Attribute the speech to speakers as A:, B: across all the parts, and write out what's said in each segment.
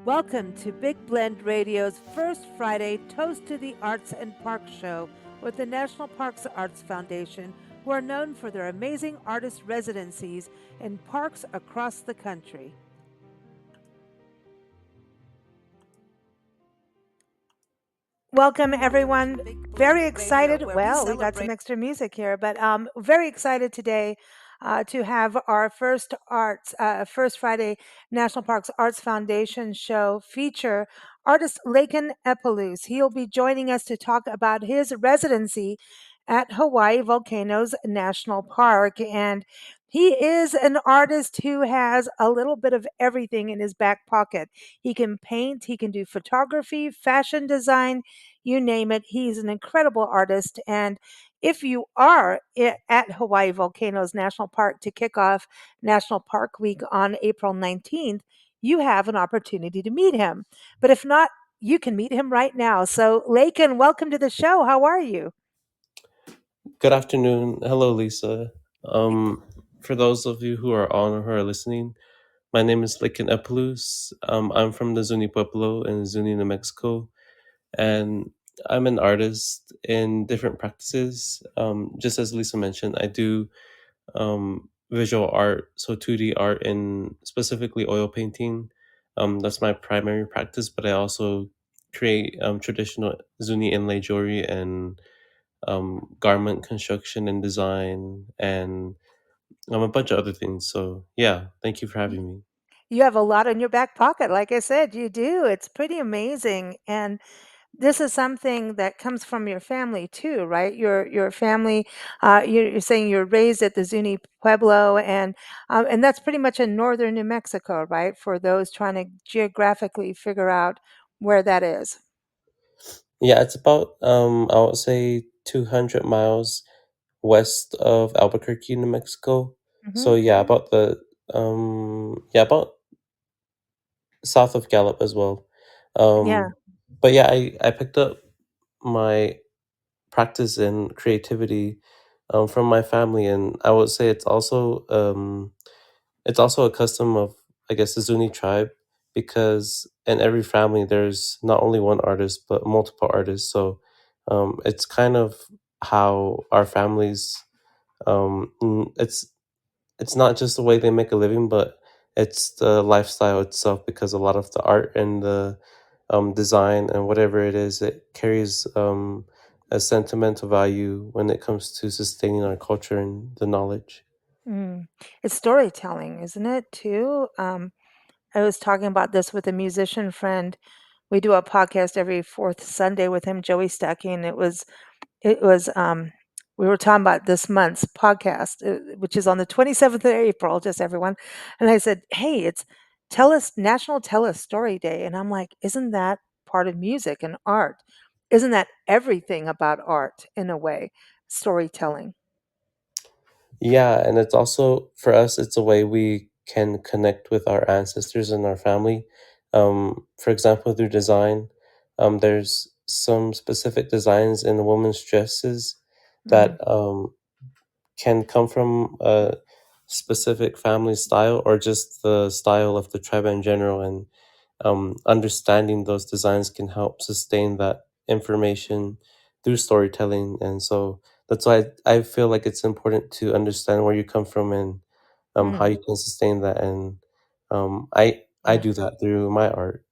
A: Welcome to Big Blend Radio's first Friday Toast to the Arts and Parks show with the National Parks Arts Foundation, who are known for their amazing artist residencies in parks across the country. Welcome, everyone. Very excited. Well, we got some extra music here, but very excited today to have our first Friday National Parks Arts Foundation show feature artist Lakin Epaloose. He'll be joining us to talk about his residency at Hawai'i Volcanoes National Park. And he is an artist who has a little bit of everything in his back pocket. He can paint, he can do photography, fashion design, you name it. He's an incredible artist. And if you are at Hawai'i Volcanoes National Park to kick off National Park Week on April 19th, you have an opportunity to meet him. But if not, you can meet him right now. So, Lakin, welcome to the show. How are you?
B: Good afternoon. Hello, Lisa. For those of you who are on or who are listening, my name is Lakin Epaloose. I'm from the Zuni Pueblo in Zuni, New Mexico, and I'm an artist in different practices. Just as Lisa mentioned, I do visual art, so 2D art and specifically oil painting. That's my primary practice, but I also create traditional Zuni inlay jewelry and garment construction and design, and a bunch of other things. So yeah, thank you for having me.
A: You have a lot in your back pocket. Like I said, you do. It's pretty amazing. And this is something that comes from your family too, right? Your family, you're saying you're raised at the Zuni Pueblo, and that's pretty much in northern New Mexico, right? For those trying to geographically figure out where that is.
B: Yeah, it's about I would say 200 miles west of Albuquerque, New Mexico.
A: Hmm.
B: So yeah, about the about south of Gallup as well.
A: Yeah.
B: But yeah, I picked up my practice in creativity from my family, and I would say it's also a custom of, I guess, the Zuni tribe, because in every family there's not only one artist but multiple artists. So it's kind of how our families. It's not just the way they make a living, but it's the lifestyle itself, because a lot of the art and the design and whatever it is, it carries a sentimental value when it comes to sustaining our culture and the knowledge.
A: Mm. It's storytelling, isn't it, too? I was talking about this with a musician friend. We do a podcast every fourth Sunday with him, Joey Stuckey, and it was we were talking about this month's podcast, which is on the 27th of April, just everyone. And I said, "Hey, it's Tell Us Story Day." And I'm like, "Isn't that part of music and art? Isn't that everything about art in a way, storytelling?"
B: Yeah, and it's also for us, it's a way we can connect with our ancestors and our family. For example, through design, there's some specific designs in women's dresses
A: Mm,
B: that can come from a specific family style or just the style of the tribe in general. And understanding those designs can help sustain that information through storytelling. And so that's why I feel like it's important to understand where you come from and how
A: mm,
B: you can sustain that. And I
A: yeah.
B: do that through my art.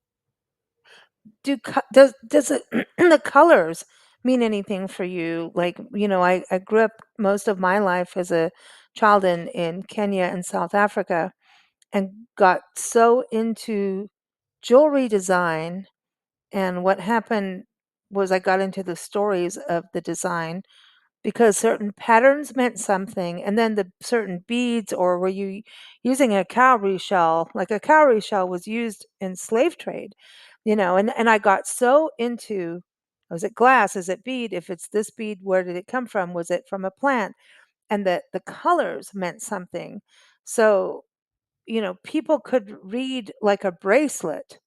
A: Does it the colors mean anything for you? Like, I grew up most of my life as a child in Kenya and South Africa, and got so into jewelry design. And what happened was I got into the stories of the design because certain patterns meant something, and then the certain beads, or were you using a cowrie shell? Like a cowrie shell was used in slave trade, and I got so into, was it glass? Is it bead? If it's this bead, where did it come from? Was it from a plant? And that the colors meant something. So, people could read like a bracelet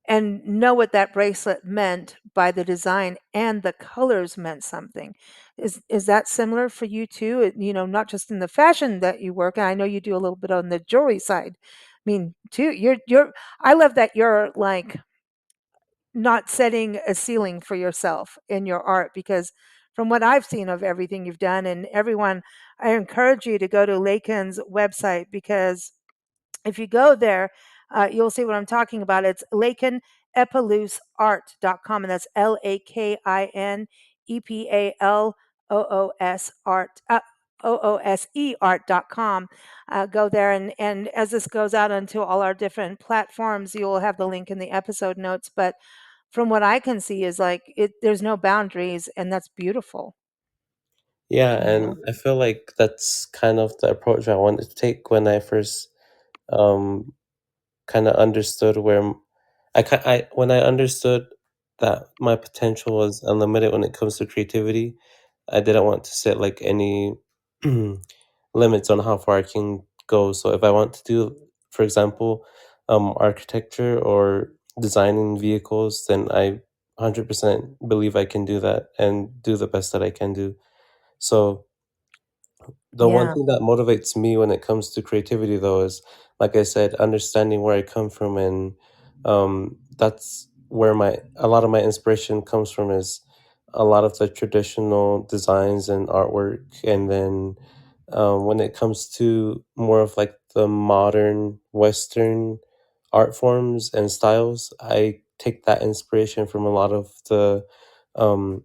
A: and know what that bracelet meant by the design, and the colors meant something. Is that similar for you too? Not just in the fashion that you work, and I know you do a little bit on the jewelry side, mean, too, you're I love that you're, like, not setting a ceiling for yourself in your art because from what I've seen of everything you've done and everyone, I encourage you to go to Lakin's website because if you go there, you'll see what I'm talking about. It's lakinepalooseart.com, and that's LAKINEPALOOS art. OOSE art.com. Go there, and as this goes out onto all our different platforms, you will have the link in the episode notes. But from what I can see, is like there's no boundaries, and that's beautiful.
B: Yeah,
A: You
B: and
A: know.
B: I feel like that's kind of the approach I wanted to take when I first um kind of understood I when I understood that my potential was unlimited when it comes to creativity. I didn't want to set like any limits on how far I can go. So if I want to do, for example, architecture or designing vehicles, then I 100% believe I can do that and do the best that I can do. So the one
A: Yeah.
B: thing that motivates me when it comes to creativity, though, is like I said, understanding where I come from, and that's where my a lot of my inspiration comes from. Is a lot of the traditional designs and artwork, and then when it comes to more of like the modern Western art forms and styles, I take that inspiration from a lot of the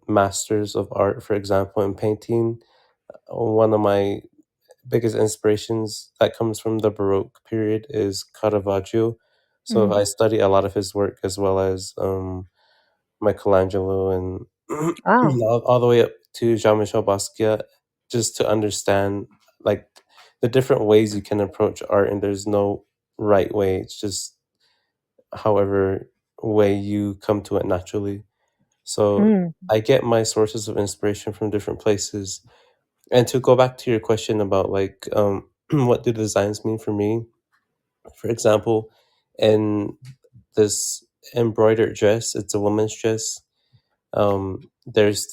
B: masters of art. For example, in painting, one of my biggest inspirations that comes from the Baroque period is Caravaggio. So
A: Mm.
B: I study a lot of his work as well as Michelangelo and
A: Wow.
B: all the way up to Jean-Michel Basquiat, just to understand like the different ways you can approach art, and there's no right way. It's just however way you come to it naturally. So
A: Mm.
B: I get my sources of inspiration from different places. And to go back to your question about like what do designs mean for me? For example, in this embroidered dress, it's a woman's dress. There's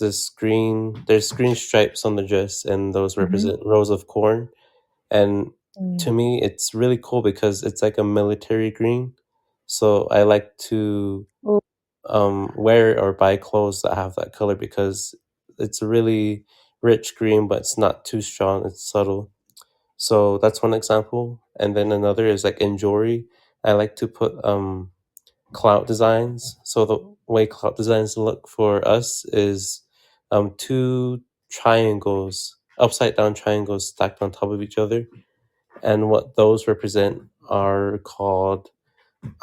B: green stripes on the dress, and those
A: Mhm.
B: represent rows of corn. And to
A: Mm.
B: me, it's really cool because it's like a military green. So I like to
A: Oh.
B: wear or buy clothes that have that color because it's a really rich green, but it's not too strong. It's subtle. So that's one example. And then another is like in jewelry. I like to put cloud designs. So the way cloud designs look for us is two triangles, upside down triangles stacked on top of each other. And what those represent are called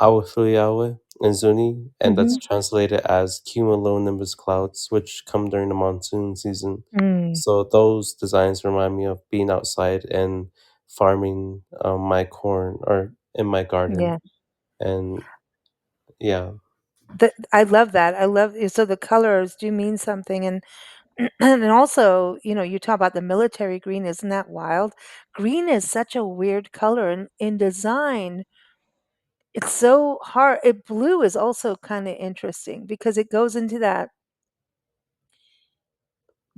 B: Aothuriawe and Zuni, and that's
A: Mhm.
B: translated as cumulonimbus clouds, which come during the monsoon season.
A: Mm.
B: So those designs remind me of being outside and farming my corn or in my garden.
A: Yeah.
B: And yeah,
A: I love that. I love so the colors do mean something, and and also, you talk about the military green, isn't that wild? Green is such a weird color, and in design, it's so hard. Blue is also kind of interesting because it goes into that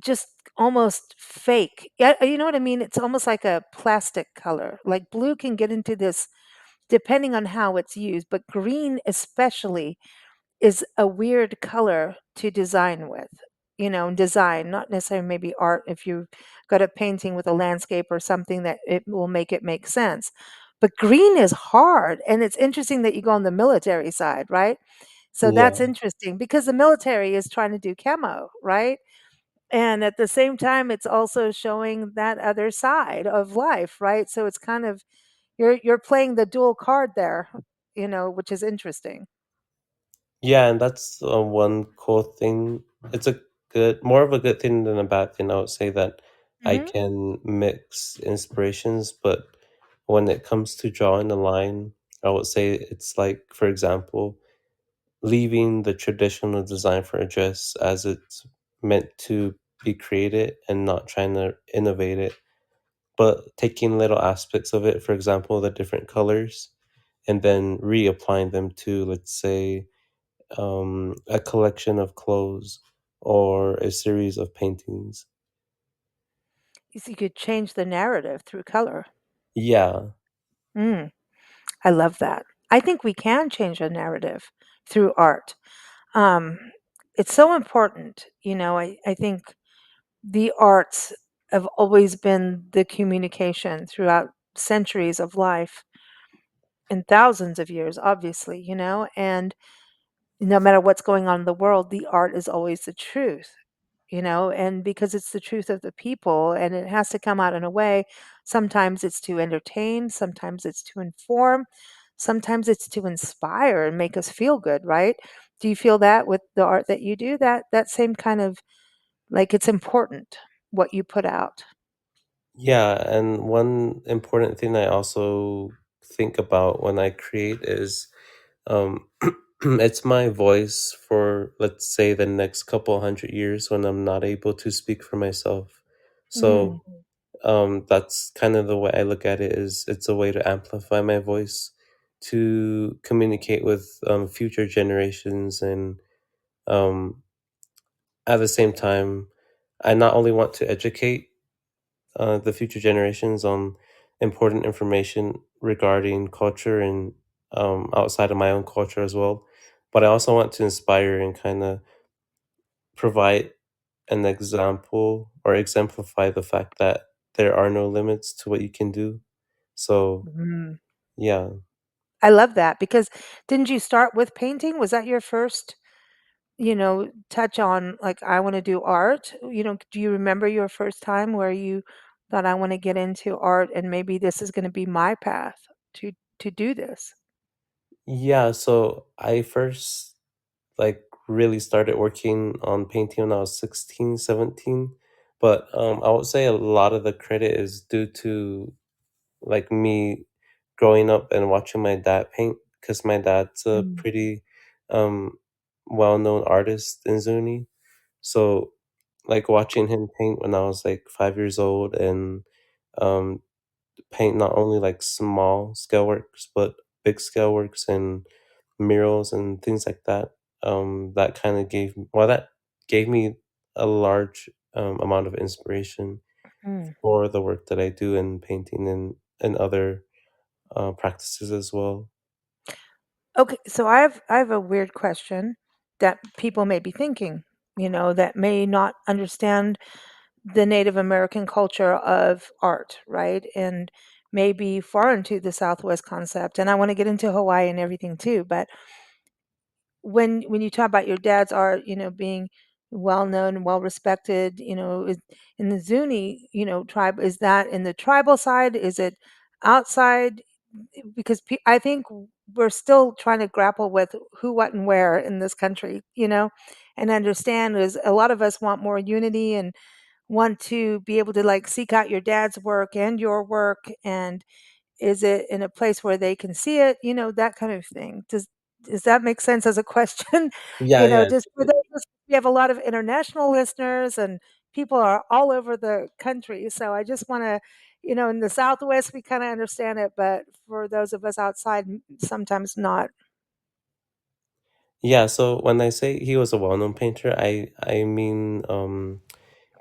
A: just almost fake. Yeah, you know what I mean? It's almost like a plastic color. Like blue can get into this depending on how it's used, but green especially is a weird color to design with. Design, not necessarily maybe art if you've got a painting with a landscape or something that it will make it make sense. But green is hard, and it's interesting that you go on the military side, right? So
B: yeah,
A: that's interesting because the military is trying to do camo, right? And at the same time, it's also showing that other side of life, right? So it's kind of you're playing the dual card there, which is interesting.
B: yeah, and that's one cool thing. It's a more of a good thing than a bad thing. I would say that I
A: Mhm.
B: can mix inspirations, but when it comes to drawing a line, I would say it's like, for example, leaving the traditional design for a dress as it's meant to be created and not trying to innovate it, but taking little aspects of it, for example, the different colors, and then reapplying them to, let's say, a collection of clothes or a series of paintings.
A: You could change the narrative through color.
B: Yeah,
A: Mm. I love that. I think we can change a narrative through art. Um, it's so important. I think the arts have always been the communication throughout centuries of life and thousands of years, obviously, and no matter what's going on in the world, the art is always the truth, and because it's the truth of the people and it has to come out in a way, sometimes it's to entertain, sometimes it's to inform, sometimes it's to inspire and make us feel good, right? Do you feel that with the art that you do, that same kind of like it's important what you put out?
B: Yeah, and one important thing I also think about when I create is um it's my voice for, let's say, the next couple hundred years when I'm not able to speak for myself.
A: Mm,
B: So that's kind of the way I look at it, is it's a way to amplify my voice to communicate with future generations, and um at the same time I not only want to educate the future generations on important information regarding culture and outside of my own culture as well. But I also want to inspire and kind of provide an example or exemplify the fact that there are no limits to what you can do. So,
A: mhm.
B: yeah.
A: I love that because didn't you start with painting? Was that your first, touch on like I want to do art? Do you remember your first time where you thought I want to get into art and maybe this is going to be my path to to do this?
B: Yeah, so I first like really started working on painting when I was 16, 17. But I would say a lot of the credit is due to like me growing up and watching my dad paint, because my dad's a
A: Mm,
B: pretty um well-known artist in Zuni. So like watching him paint when I was like 5 years old, and um paint not only like small scale works but big scale works and murals and things like that. That kind of that gave me a large amount of inspiration
A: mm.
B: for the work that I do in painting and other practices as well.
A: Okay, so I have a weird question that people may be thinking, that may not understand the Native American culture of art, right? And maybe foreign to the Southwest concept. And I want to get into Hawaii and everything too. But when you talk about your dad's art, being well known, well respected, in the Zuni, tribe, is that in the tribal side? Is it outside? Because I think we're still trying to grapple with who, what, and where in this country, and understand is a lot of us want more unity and want to be able to like seek out your dad's work and your work, and is it in a place where they can see it, that kind of thing. Does that make sense as a question?
B: Yeah, yeah.
A: Just for those of us, we have a lot of international listeners and people are all over the country. So I just want to, in the Southwest, we kind of understand it, but for those of us outside, sometimes not.
B: Yeah, so when I say he was a well-known painter, I mean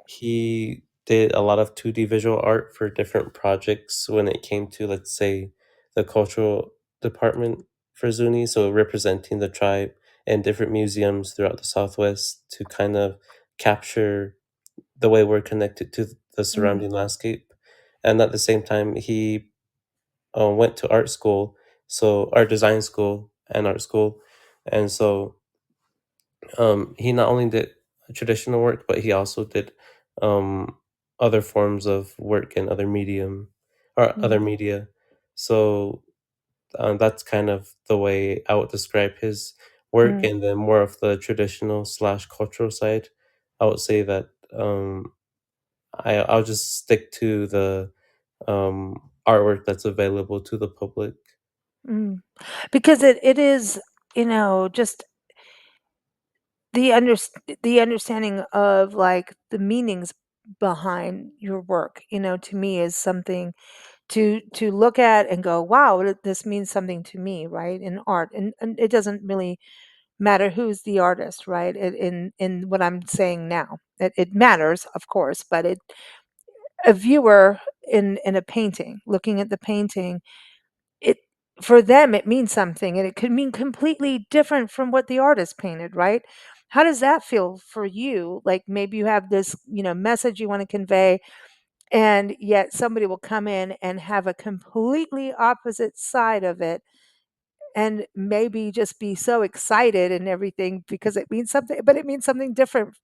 B: he did a lot of 2D visual art for different projects when it came to, let's say, the cultural department for Zuni, so representing the tribe in different museums throughout the Southwest to kind of capture the way we're connected to the
A: Mm,
B: surrounding landscape. And at the same time, he went to art school, so art design school and art school. And so he not only did traditional work, but he also did um, other forms of work in other medium or other
A: mm,
B: media. So that's kind of the way I would describe his work,
A: mm,
B: and then more of the traditional slash cultural side. I would say that I'll just stick to the artwork that's available to the public.
A: mm. Because it is, just the understanding of, like, the meanings behind your work, to me is something to look at and go, "Wow, this means something to me," right, in art, and it doesn't really matter who's the artist, right, in what I'm saying now. It matters, of course, but a viewer in a painting, looking at the painting, it for them it means something, and it could mean completely different from what the artist painted, right? How does that feel for you? Like maybe you have this, message you want to convey, and yet somebody will come in and have a completely opposite side of it, and maybe just be so excited and everything because it means something, but it means something different,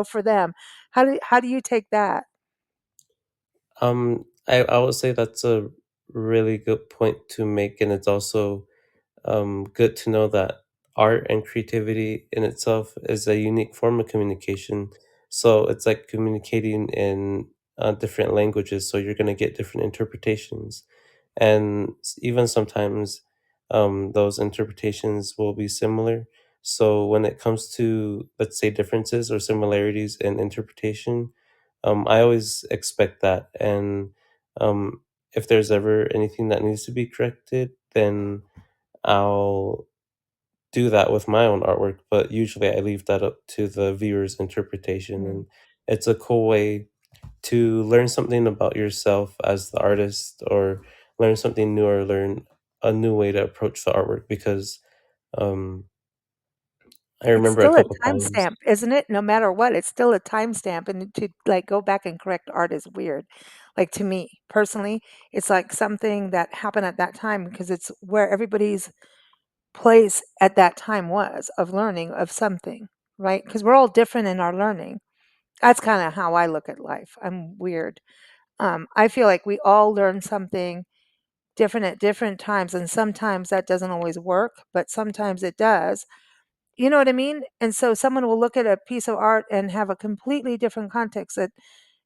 A: for them. How do you take that?
B: I would say that's a really good point to make, and it's also good to know that art and creativity in itself is a unique form of communication. So it's like communicating in different languages, so you're going to get different interpretations. And even sometimes those interpretations will be similar. So when it comes to, let's say, differences or similarities in interpretation, I always expect that. And if there's ever anything that needs to be corrected, then I'll do that with my own artwork, but usually I leave that up to the viewer's interpretation.
A: Mm.
B: And it's a cool way to learn something about yourself as the artist, or learn something new, or learn a new way to approach the artwork. Because um, I
A: It's
B: remember a
A: still a
B: couple times.
A: timestamp, isn't it? No matter what, it's still a timestamp, and to, like, go back and correct art is weird. Like, to me, personally, it's like something that happened at that time because it's where everybody's place at that time was of learning of something, right? Because 'Cause we're all different in our learning. That's kinda how I look at life. I'm weird. I feel like we all learn something different at different times, and sometimes that doesn't always work, but sometimes it does. You know what I mean? And so someone will look at a piece of art and have a completely different context that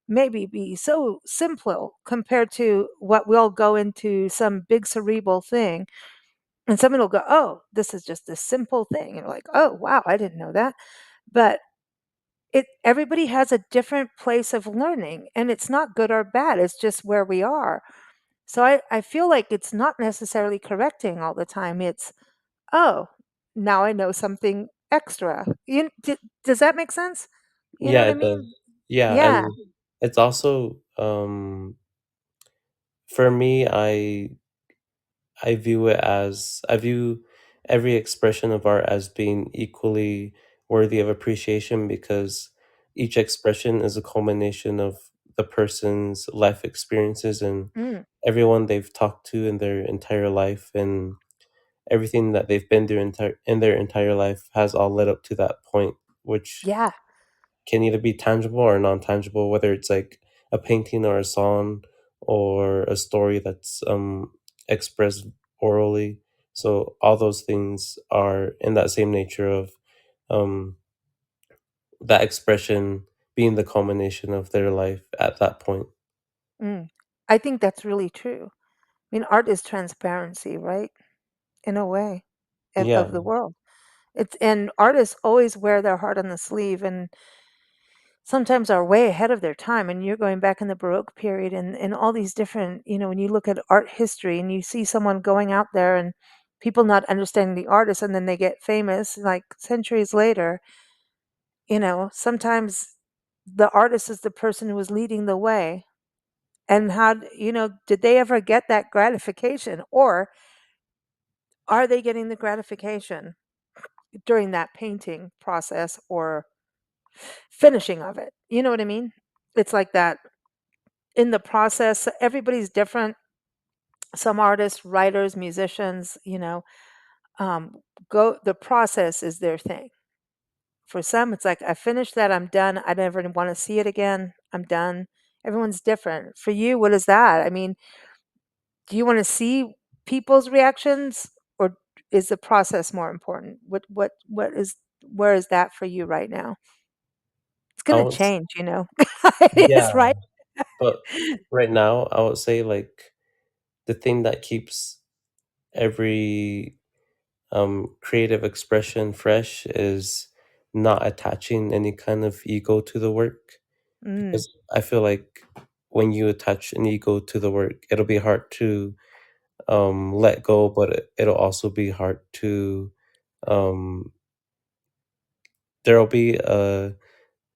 A: maybe be so simple compared to what will go into some big cerebral thing. And someone will go, "Oh, this is just a simple thing." And you're like, "Oh, wow, I didn't know that." But it everybody has a different place of learning, and it's not good or bad. It's just where we are. So I feel like it's not necessarily correcting all the time. It's, "Oh, now I know something extra." Does that make sense? You know
B: Yeah,
A: what I
B: it does.
A: mean?
B: Yeah,
A: Yeah.
B: and it's also for me, I view every expression of art as being equally worthy of appreciation, because each expression is a culmination of the person's life experiences and
A: Mm,
B: everyone they've talked to in their entire life, and everything that they've been through in their entire life has all led up to that point, which
A: yeah.
B: can either be tangible or non-tangible, whether it's like a painting or a song or a story that's expressed orally. So all those things are in that same nature of um that expression being the culmination of their life at that point.
A: Mm. I think that's really true. I mean, art is transparency, right? In a way,
B: Yeah.
A: of the world. It's and artists always wear their heart on the sleeve and sometimes are way ahead of their time. And you're going back in the Baroque period and all these different, when you look at art history and you see someone going out there and people not understanding the artist and then they get famous like centuries later, sometimes the artist is the person who was leading the way. And did they ever get that gratification, or are they getting the gratification during that painting process or finishing of it? You know what I mean? It's like that in the process. Everybody's different. Some artists, writers, musicians, um, go the process is their thing. For some, it's like I finished that, I'm done. I never want to see it again. I'm done. Everyone's different. For you, what is that? I mean, do you want to see people's reactions, or is the process more important? What is where is that for you right now? It's
B: I
A: gonna
B: would s-
A: change, you know? It is,
B: yeah,
A: right?
B: but right now I would say like the thing that keeps every creative expression fresh is not attaching any kind of ego to the work,
A: Mm,
B: because I feel like when you attach an ego to the work, it'll be hard to let go, but it'll also be hard to um, there'll be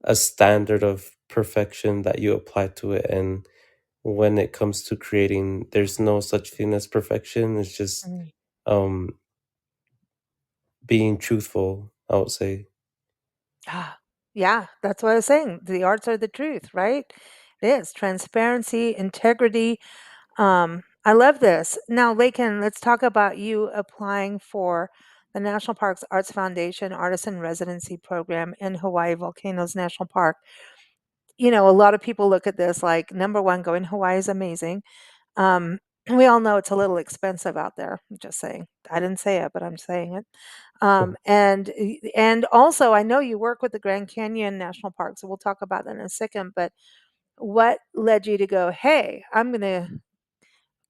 B: a standard of perfection that you apply to it, and when it comes to creating, there's no such thing as perfection. It's just
A: mm.
B: um, being truthful, I would say.
A: Ah, yeah, that's what I was saying. The arts are the truth, right? It is transparency, integrity. I love this. Now, Lakin, let's talk about you applying for the National Parks Arts Foundation Artisan Residency Program in Hawaii Volcanoes National Park. A lot of people look at this like number one, going Hawaii is amazing. Um, we all know it's a little expensive out there. I'm just saying. I didn't say it, but I'm saying it. And also, I know you work with the Grand Canyon National Park, so we'll talk about that in a second. But what led you to go, hey, I'm going to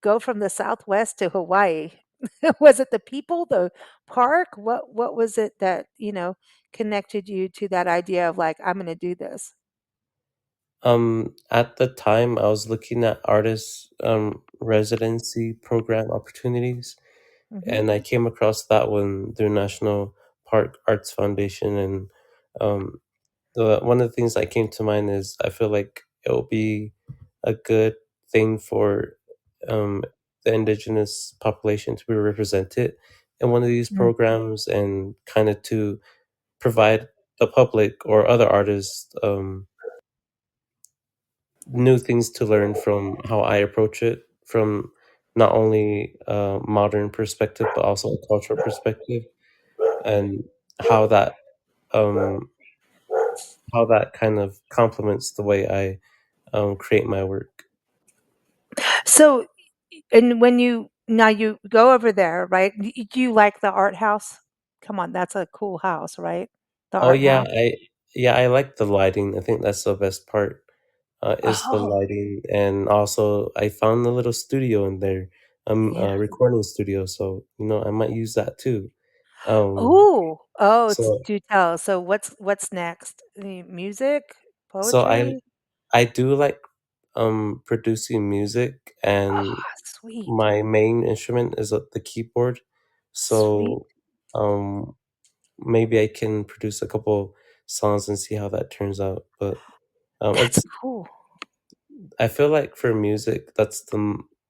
A: go from the Southwest to Hawaii? Was it the people, the park? What was it that connected you to that idea of like, I'm going to do this?
B: At the time, I was looking at artist residency program opportunities,
A: Hmm.
B: and I came across that one through National Park Arts Foundation. And um, one of the things that came to mind is I feel like it will be a good thing for um, the indigenous population to be represented in one of these programs, and kind of to provide the public or other artists new things to learn from how I approach it, from not only a modern perspective but also a cultural perspective, and how that um, how that kind of complements the way I create my work.
A: So, and when you go over there, right? Do you like the art house? Come on, that's a cool house, right? The
B: Oh
A: art
B: yeah,
A: house.
B: I like the lighting. I think that's the best part. Is the
A: Oh,
B: lighting, and also I found a little studio in there,
A: yeah.
B: a recording studio. So I might use that too.
A: Oh,
B: So
A: do tell. So what's next? Music,
B: so
A: poetry?
B: I do like producing music, and
A: Ah, sweet,
B: my main instrument is the keyboard.
A: sweet.
B: So um maybe I can produce a couple songs and see how that turns out. But
A: That's
B: it's
A: cool.
B: I feel like for music, that's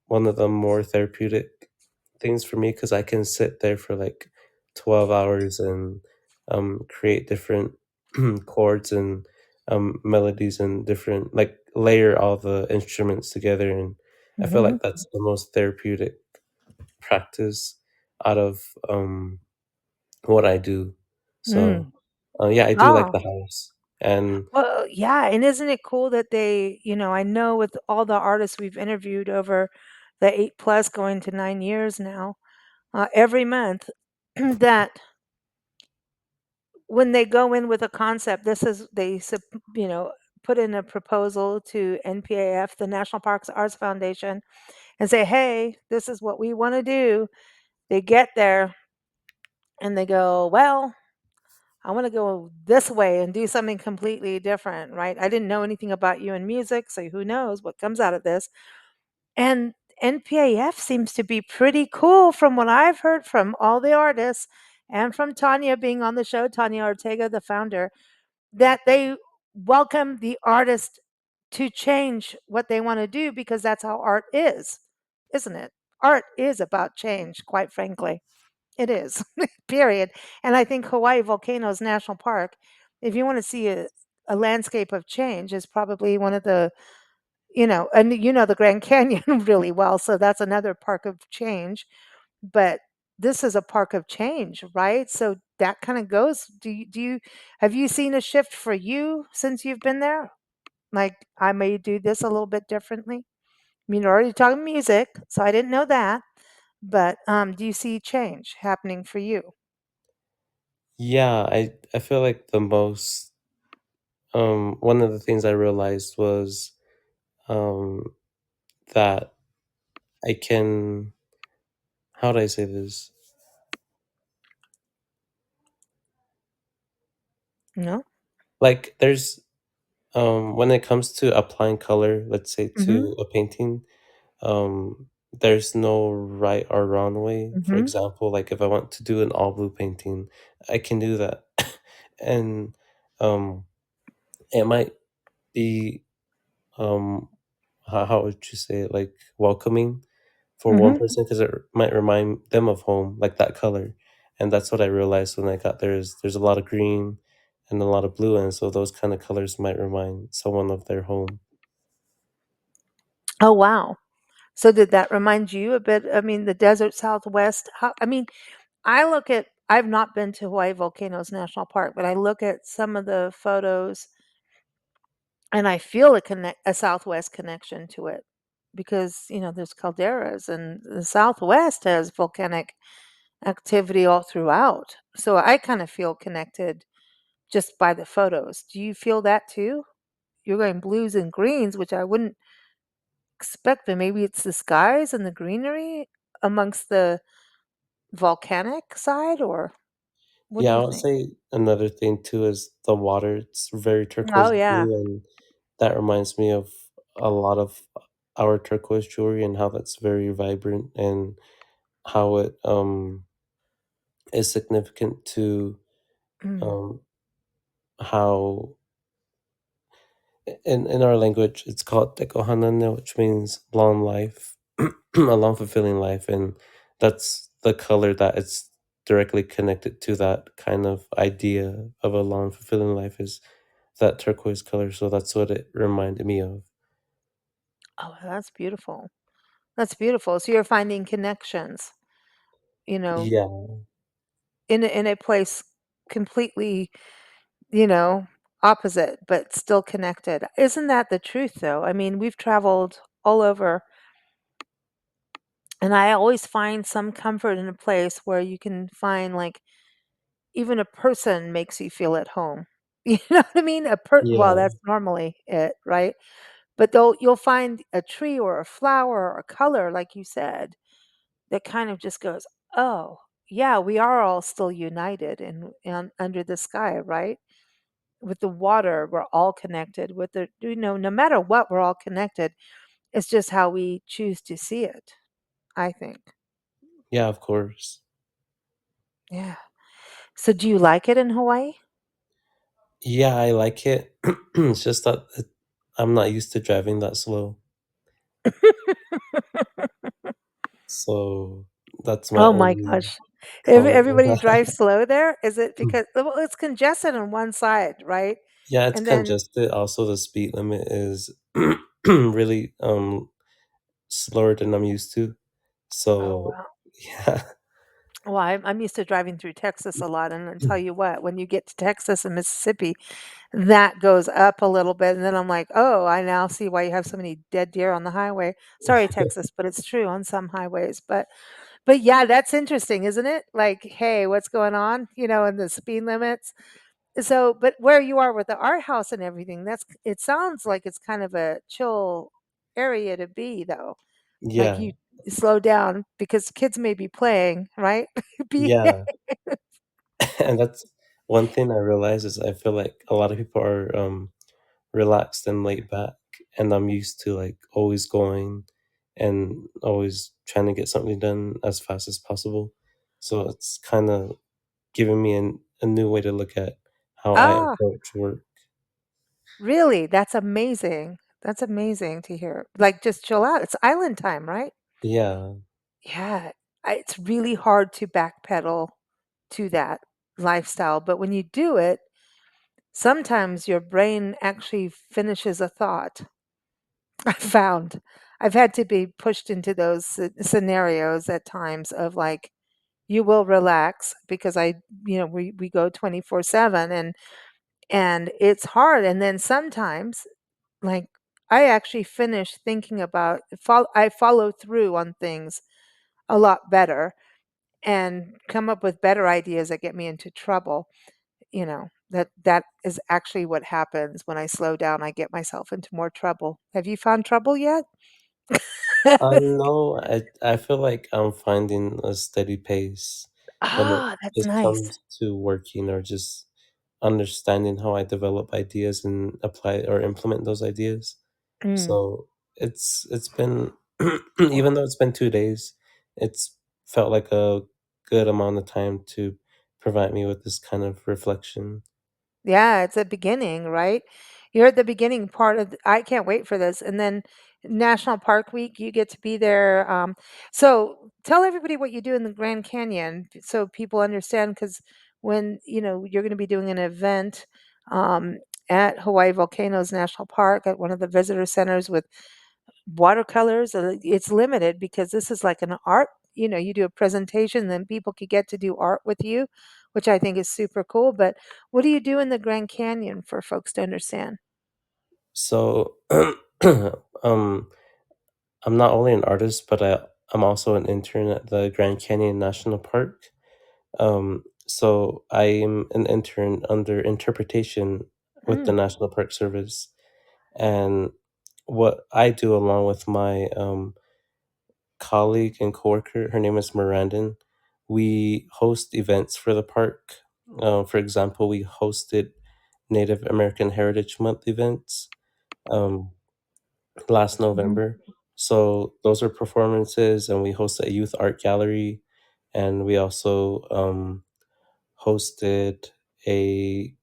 B: one of the more therapeutic things for me, because I can sit there for like 12 hours and create different chords and melodies, and different, like, layer all the instruments together. And I feel
A: Mhm.
B: like that's the most therapeutic practice out of what I do. So
A: Mm.
B: yeah, I do like
A: Oh.
B: the house. And
A: Well, yeah, and isn't it cool that I know with all the artists we've interviewed over the 8 plus going to 9 years now, every month, that when they go in with a concept, this is they you know, put in a proposal to NPAF, the National Parks Arts Foundation, and say, "Hey, this is what we wanna do." They get there and they go, "Well, I wanna go this way and do something completely different," right? I didn't know anything about you in music, so who knows what comes out of this. And NPAF seems to be pretty cool from what I've heard from all the artists and from Tanya being on the show, Tanya Ortega, the founder, that they welcome the artist to change what they want to do because that's how art is, isn't it? Art is about change, quite frankly. It is, period. And I think Hawaii Volcanoes National Park, if you want to see a landscape of change, is probably one of the, and the Grand Canyon really well. So that's another park of change. But this is a park of change, right? So that kind of goes. Have you seen a shift for you since you've been there? Like, I may do this a little bit differently. I mean, you're already talking music, so I didn't know that. But do you see change happening for you?
B: yeah, I feel like the most one of the things I realized was um that I can, how do I say this?
A: No.
B: Like, there's when it comes to applying color, let's say,
A: Mm-hmm.
B: to a painting, there's no right or wrong way. For
A: Mm-hmm.
B: example, like, if I want to do an all blue painting, I can do that. And um it might be, how would you say it, like, welcoming, for one
A: Mhm.
B: person because it might remind them of home, like that color. And that's what I realized when I got there is there's a lot of green and a lot of blue, and so those kind of colors might remind someone of their home.
A: Oh, wow. So did that remind you a bit, I mean, the desert Southwest, how I mean, I've not been to Hawaii Volcanoes National Park, but I look at some of the photos and I feel a Southwest connection to it because, there's calderas and the Southwest has volcanic activity all throughout. So I kind of feel connected just by the photos. Do you feel that too? You're going blues and greens, which I wouldn't expect, but maybe it's the skies and the greenery amongst the volcanic side, or what do
B: Yeah,
A: you
B: I would
A: think?
B: say another thing too is the water. It's very
A: Oh,
B: turquoise
A: yeah.
B: blue, and that reminds me of a lot of our turquoise jewelry and how that's very vibrant and how it is significant to
A: Mm.
B: um how in our language it's called tekohanane, which means long life, a long fulfilling life, and that's the color that it's directly connected to that kind of idea of a long fulfilling life is that turquoise color. So that's what it reminded me of.
A: Oh, that's beautiful. That's beautiful. So you're finding connections, you know,
B: Yeah,
A: in a place completely, you know, opposite, but still connected. Isn't that the truth, though? I mean, we've traveled all over, and I always find some comfort in a place where you can find, like, even a person makes you feel at home. You know what I mean? Well,
B: yeah,
A: that's normally it, right? But you'll find a tree or a flower or a color, like you said, that kind of just goes, "Oh, yeah, we are all still united and under the sky, right? With the water, we're all connected. With the, no matter what, we're all connected. It's just how we choose to see it, I think.
B: yeah, of course.
A: Yeah. So do you like it in Hawaii?
B: Yeah, I like it. It's just that I'm not used to driving that slow. So that's my
A: Oh my
B: only
A: gosh.
B: comment on
A: Everybody
B: that.
A: drives slow there? Is it because, well, it's congested on one side, right?
B: Yeah, it's
A: And then,
B: congested. Also, the speed limit is really slower than I'm used to.
A: oh
B: So,
A: wow.
B: yeah.
A: Well, I'm used to driving through Texas a lot, and I tell you what, when you get to Texas and Mississippi, that goes up a little bit, and then I'm like, "Oh, I now see why you have so many dead deer on the highway." Sorry, Texas, but it's true on some highways. But yeah, that's interesting, isn't it? Like, hey, what's going on? And the speed limits. So, but where you are with the art house and everything, it sounds like it's kind of a chill area to be, though. Like
B: Yeah,
A: you slow down because kids may be playing, right? Be
B: yeah. And that's one thing I realize is I feel like a lot of people are relaxed and laid back, and I'm used to like always going and always trying to get something done as fast as possible. So it's kind of giving me a new way to look at how I
A: Ah,
B: approach work.
A: really? That's amazing. That's amazing to hear. Like, just chill out. It's island time, right?
B: Yeah,
A: Yeah. It's really hard to backpedal to that lifestyle, but when you do it, sometimes your brain actually finishes a thought. I found I've had to be pushed into those scenarios at times of like, you will relax because we go 24/7, and it's hard. And then sometimes, like, I actually finish thinking about, I follow through on things a lot better and come up with better ideas that get me into trouble. That is actually what happens when I slow down. I get myself into more trouble. Have you found trouble yet?
B: no, I feel like I'm finding a steady pace when it
A: Ah, that's
B: just
A: nice.
B: comes to working or just understanding how I develop ideas and apply or implement those ideas.
A: Mm.
B: So it's been even though it's been 2 days, it's felt like a good amount of time to provide me with this kind of reflection.
A: Yeah, it's a beginning, right? You're at the beginning part of I can't wait for this, and then National Park Week, you get to be there, so tell everybody what you do in the Grand Canyon so people understand. Because when, you're gonna be doing an event, um, at Hawaii Volcanoes National Park at one of the visitor centers with watercolors, it's limited because this is like an art, you do a presentation, then people could get to do art with you, which I think is super cool. But what do you do in the Grand Canyon for folks to understand?
B: So, um, I'm not only an artist, but I'm also an intern at the Grand Canyon National Park. So I'm an intern under interpretation with the
A: Mm,
B: National Park Service, and what I do along with my colleague and coworker, her name is Miranda, we host events for the park. For example, we hosted Native American Heritage Month events um, last
A: mhm,
B: November. So those are performances, and we hosted a youth art gallery, and we also hosted a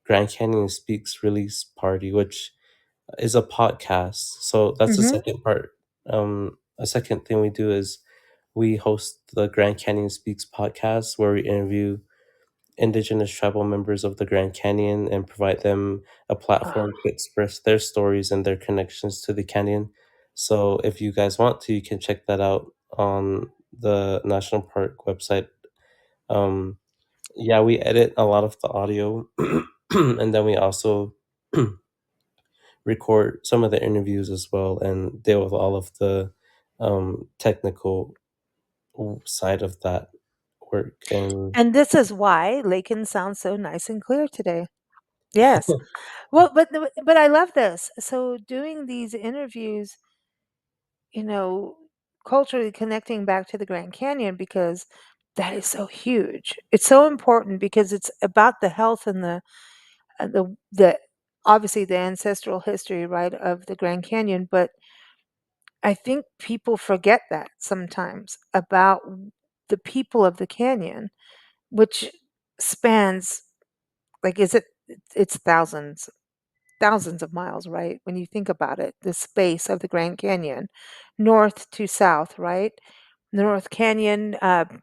B: Grand Canyon Speaks release party, which is a podcast. So that's the
A: mhm.
B: second part. A second thing we do is we host the Grand Canyon Speaks podcast, where we interview indigenous tribal members of the Grand Canyon and provide them a
A: Ah,
B: platform to express their stories and their connections to the canyon. So if you guys want to, you can check that out on the national park website. Um, yeah, we edit a lot of the audio, and then we also record some of the interviews as well and deal with all of the technical side of that work. And
A: and this is why Lakin sounds so nice and clear today. Yes. Well, but I love this. So doing these interviews, you know, culturally connecting back to the Grand Canyon because that is so huge. It's so important because it's about the health and the obviously the ancestral history, right, of the Grand Canyon. But I think people forget that sometimes about the people of the canyon, which spans, like, is it? It's thousands of miles, right? When you think about it, the space of the Grand Canyon, north to south, right? The North Canyon,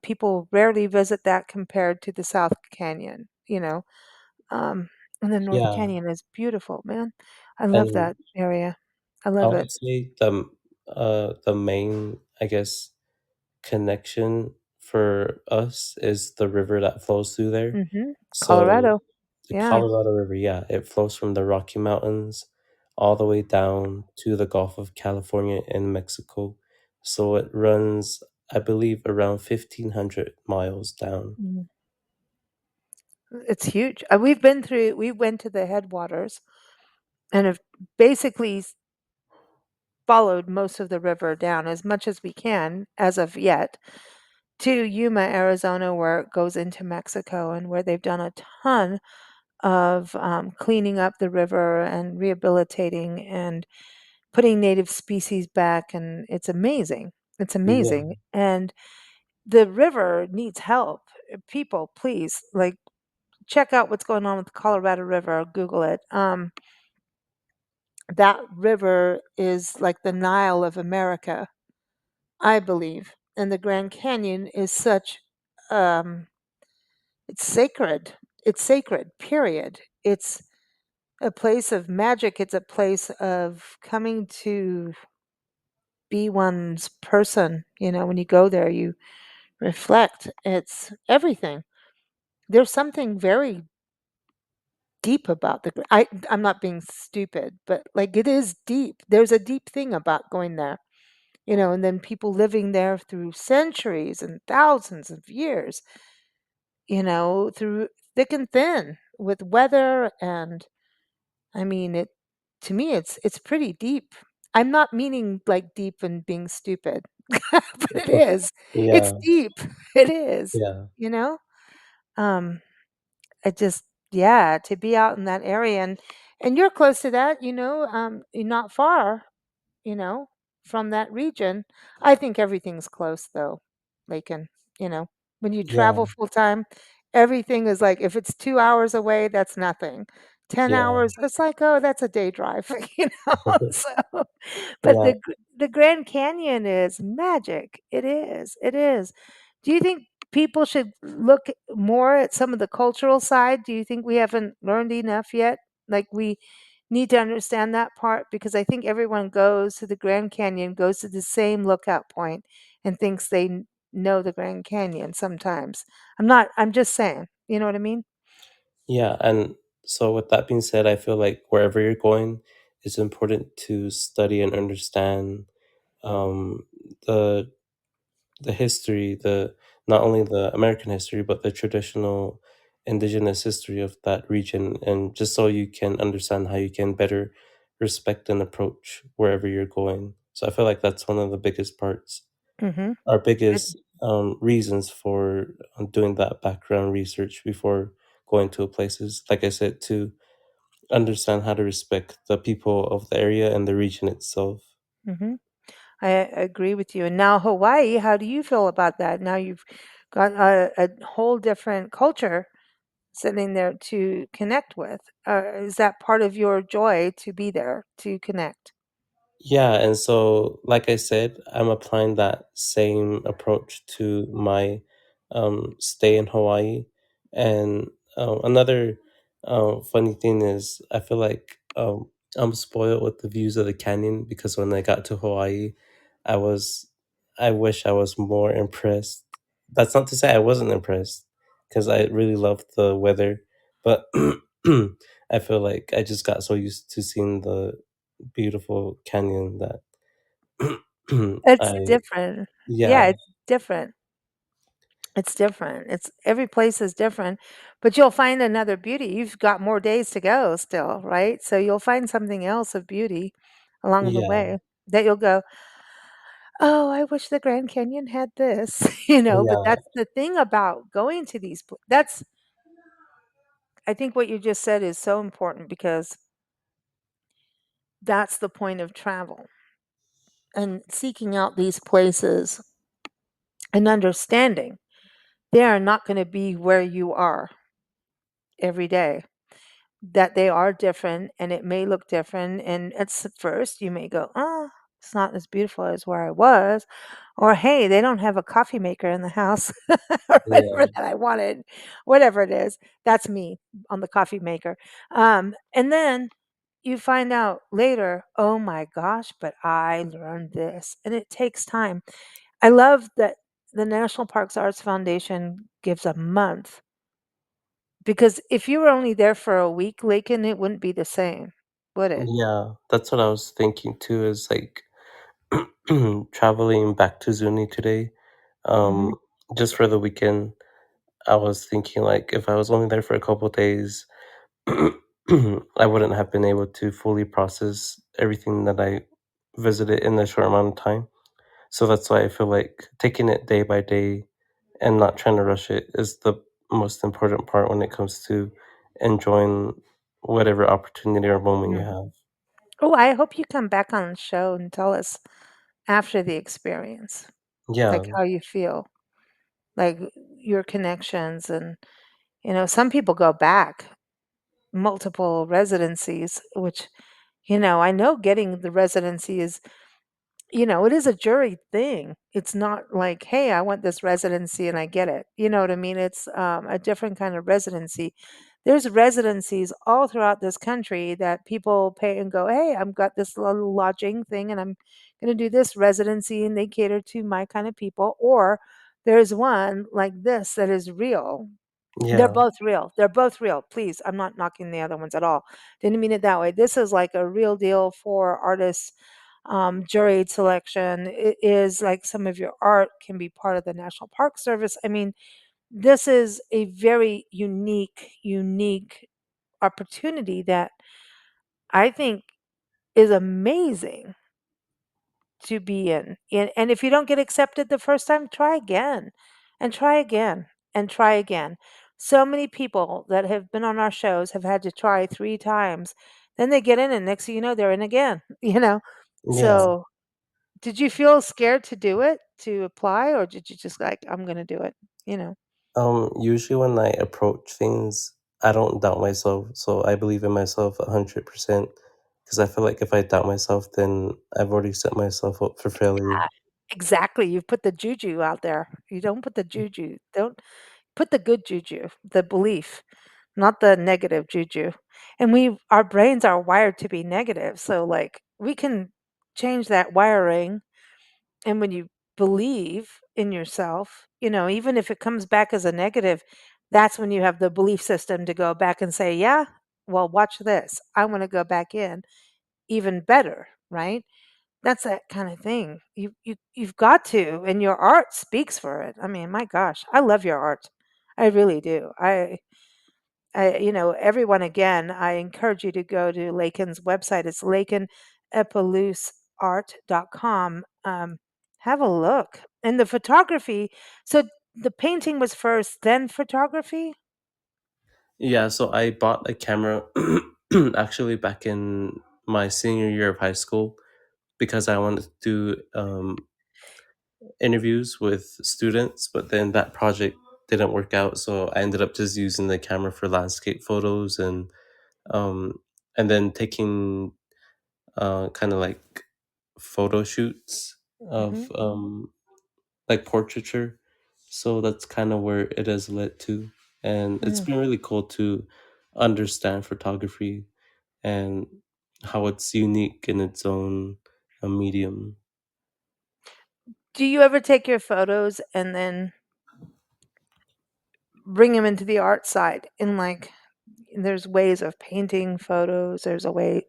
A: people rarely visit that compared to the South Canyon, um, and the North
B: yeah,
A: Canyon is beautiful, man. I love
B: and
A: that area. I
B: I
A: love it.
B: would say the main, I guess, connection for us is the river that flows through there.
A: Mhm.
B: So
A: Colorado.
B: the
A: Yeah.
B: Colorado River, yeah, it flows from the Rocky Mountains all the way down to the Gulf of California and Mexico. So it runs, I believe, around 1,500 miles down.
A: Mhm. It's huge. We went to the headwaters and have basically followed most of the river down as much as we can as of yet to Yuma, Arizona, where it goes into Mexico and where they've done a ton of cleaning up the river and rehabilitating and putting native species back. And it's amazing. It's
B: Yeah,
A: amazing. And the river needs help. People, please, like, check out what's going on with the Colorado River. Google it. That river is like the Nile of America, I believe. And the Grand Canyon is such, um, it's sacred. It's sacred, period. It's a place of magic. It's a place of coming to be one's person. When you go there, you reflect. It's everything. There's something very deep about I'm not being stupid, but like it is deep. There's a deep thing about going there. And then people living there through centuries and thousands of years, through thick and thin with weather. And I mean, to me, it's pretty deep. I'm not meaning like deep and being stupid, but it is. It's
B: yeah,
A: deep. It is,
B: yeah,
A: you know? Um, I just, yeah, to be out in that area, and you're close to that, you're not far, you know, from that region. I think everything's close though, Lakin, you know, when you
B: yeah,
A: travel full time, everything is like, if it's 2 hours away, that's nothing. 10
B: Yeah.
A: hours, it's like, "Oh, that's a day drive," so but
B: Yeah.
A: The Grand Canyon is magic. It is, it is. Do you think people should look more at some of the cultural side? Do you think we haven't learned enough yet? Like, we need to understand that part? Because I think everyone goes to the Grand Canyon, goes to the same lookout point, and thinks they know the Grand Canyon sometimes. I'm just saying, you know what I mean?
B: Yeah, and so with that being said, I feel like wherever you're going, it's important to study and understand um, the the history, the not only the American history, but the traditional indigenous history of that region, and just so you can understand how you can better respect and approach wherever you're going. So I feel like that's one of the biggest parts,
A: Mhm.
B: our
A: It
B: biggest reasons for doing that background research before going to a places. Like I said, to understand how to respect the people of the area and the region itself.
A: mhm. I agree with you. And now Hawaii, how do you feel about that? Now you've got a whole different culture sitting there to connect with. Is that part of your joy to be there to connect?
B: Yeah, and so like I said, I'm applying that same approach to my stay in Hawaii. And another funny thing is, I feel like I'm spoiled with the views of the canyon because when I got to Hawaii, I was, I wish I was more impressed. That's not to say I wasn't impressed because I really loved the weather, but I feel like I just got so used to seeing the beautiful canyon that
A: It's
B: I
A: different. Yeah,
B: yeah,
A: it's different. It's different. It's every place is different, but you'll find another beauty. You've got more days to go still, right? So you'll find something else of beauty along the
B: yeah,
A: way that you'll go, "Oh, I wish the Grand Canyon had this," but
B: yeah,
A: that's the thing about going to these that's I think what you just said is so important because that's the point of travel and seeking out these places and understanding they are not going to be where you are every day. That they are different and it may look different. And at first, you may go, oh, it's not as beautiful as where I was. Or, hey, they don't have a coffee maker in the house or whatever
B: yeah,
A: that I wanted, whatever it is. That's me on the coffee maker. And then you find out later, oh my gosh, but I learned this. And it takes time. I love that the National Parks Arts Foundation gives a month because if you were only there for a week, Lakin, it wouldn't be the same, would it?
B: yeah. That's what I was thinking too. Is like traveling back to Zuni today,
A: Mhm.
B: um, just for the weekend. I was thinking like if I was only there for a couple days, I wouldn't have been able to fully process everything that I visited in a short amount of time. So that's why I feel like taking it day by day and not trying to rush it is the most important part when it comes to enjoying whatever opportunity or moment you
A: Mm.
B: have.
A: Oh, I hope you come back on the show and tell us after the experience, like,
B: Yeah,
A: how you feel, like, your connections and, some people go back multiple residencies, which, I know getting the residency is it is a jury thing. It's not like, "Hey, I want this residency and I get it." You know what I mean? It's, a different kind of residency. There's residencies all throughout this country that people pay and go, "Hey, I've got this little lodging thing and I'm gonna do this residency and they cater to my kind of people." Or there's one like this that is real. They're
B: yeah,
A: both real. They're both real. Please, I'm not knocking the other ones at all. Didn't mean it that way. This is like a real deal for artists, juried selection. It is like some of your art can be part of the National Park Service. I mean, this is a very unique opportunity that I think is amazing to be in. And if you don't get accepted the first time, try again and try again and try again. So many people that have been on our shows have had to try 3 times. Then they get in and next thing you know, they're in again,
B: yeah.
A: So, did you feel scared to do it, to apply, or did you just like, "I'm gonna do it," you know?
B: Usually when I approach things, I don't doubt myself, so I believe in myself 100%. Because I feel like if I doubt myself, then I've already set myself up for failure.
A: Exactly, you've put the juju out there. You don't put the juju. Don't put the good juju, the belief, not the negative juju. And our brains are wired to be negative, so, like, we can change that wiring, and when you believe in yourself, even if it comes back as a negative, that's when you have the belief system to go back and say, "Yeah, well, watch this. I wanna go back in even better," right? That's that kinda thing. You've got to, and your art speaks for it. I mean, my gosh, I love your art. I really do. Everyone, again, I encourage you to go to Lakin's website. It's lakinepalooseart.com. Have a look. And the photography, so the painting was first, then photography?
B: Yeah, so I bought a camera actually back in my senior year of high school because I wanted to do interviews with students, but then that project didn't work out, so I ended up just using the camera for landscape photos um and then taking kind of like photo shoots
A: Mhm.
B: of like portraiture. So that's kind of where it has led to, and it's
A: Mm.
B: been really cool to understand photography and how it's unique in its own medium.
A: Do you ever take your photos and then bring them into the art side? And, like, there's ways of painting photos, there's a way,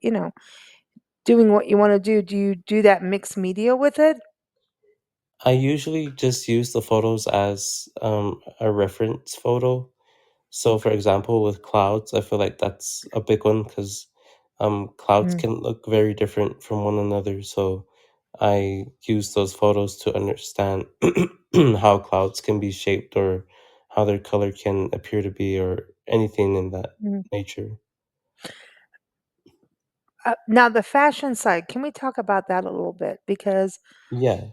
A: doing what you wanna do. Do you do that mixed media with it?
B: I usually just use the photos as a reference photo. So, for example, with clouds, I feel like that's a big one because clouds
A: Mm,
B: can look very different from one another. So, I use those photos to understand how clouds can be shaped or how their color can appear to be or anything in that
A: mm.
B: nature.
A: Now the fashion side, can we talk about that a little bit? Because
B: Yeah.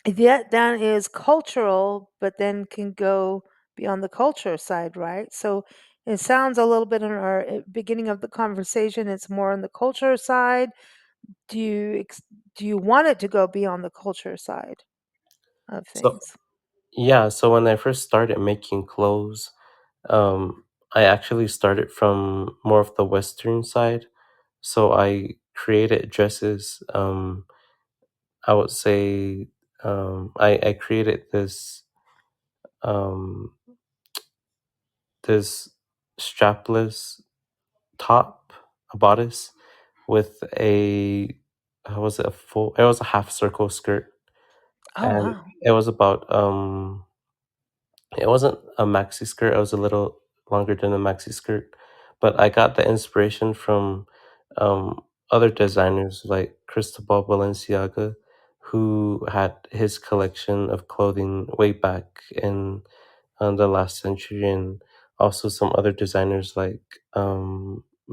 A: that is cultural, but then can go beyond the culture side, right? So it sounds a little bit in our beginning of the conversation, it's more on the culture side. Do you ex- do you want it to go beyond the culture side of
B: So,
A: things?
B: yeah. So, when I first started making clothes, I actually started from more of the Western side. So, I created dresses. I would say I created um, this strapless top, a bodice with a how was it a full? It was a half circle skirt,
A: Oh
B: and
A: wow.
B: it was about it wasn't a maxi skirt. It was a little longer than a maxi skirt, but I got the inspiration from other designers like Cristobal Balenciaga, who had his collection of clothing way back in the last century, and also some other designers like